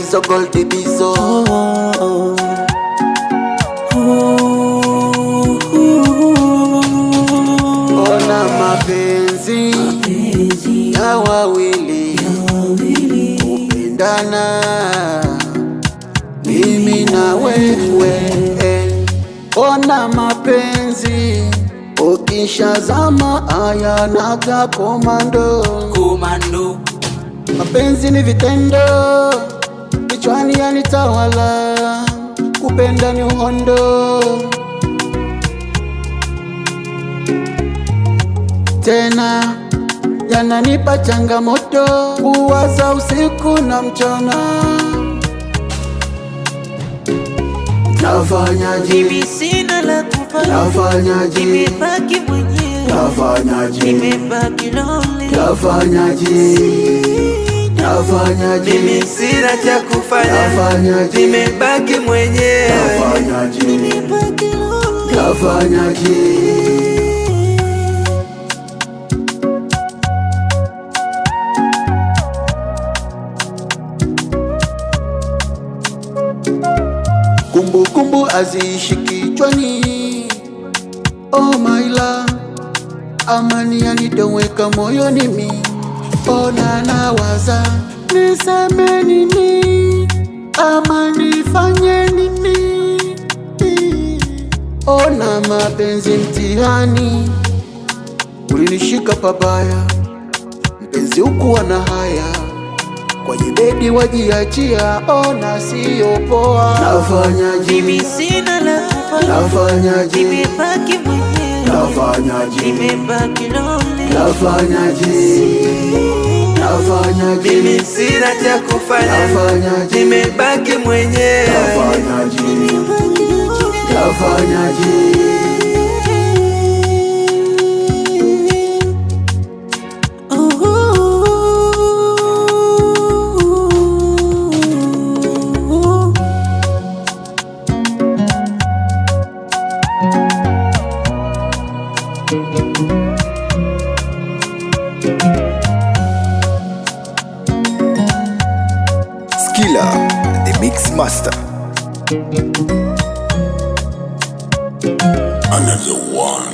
bizo gold bizo. Ona mapenzi ya wawili kupendana, mimi na wewe. Ona mapenzi ukishazama ayanaga komando. Mapenzi ni vitendo, kichwani yanitawala, kupenda ni uhondo. Tena yananipa changamoto, kuwaza usiku na mchana. Nafanyaje? Mimi sina la kufanya. Nafanyaje? Nimebaki mwenyewe. Nafanyaje? Nimebaki lonely. Nafanyaje? Nafanyaje? Mimi sina cha kufanya. Nafanyaje? Nimebaki mwenyewe. Nafanyaje? Nimebaki lonely. Nafanyaje? Kumbukumbu aziishi kichwani, oh my love, amani yanitoweka moyoni mi. Ona nawaza niseme nini ama nifanye nini. Ona mapenzi mtihani, ulinishika pabaya mpenzi, ukuwa na haya kwenye bedi wajiachia. Ona siyo poa. Nafanyaje? Mimi sina la kufanya. Nafanyaje? Nimebaki mwenyewe. Nafanyaje? Nimebaki lonely. Nafanyaje? Nafanyaje? Mimi sina cha kufanya. Nafanyaje? Nimebaki mwenyewe. Nafanyaje? Nafanyaje? Skilla, the mix master. Another one.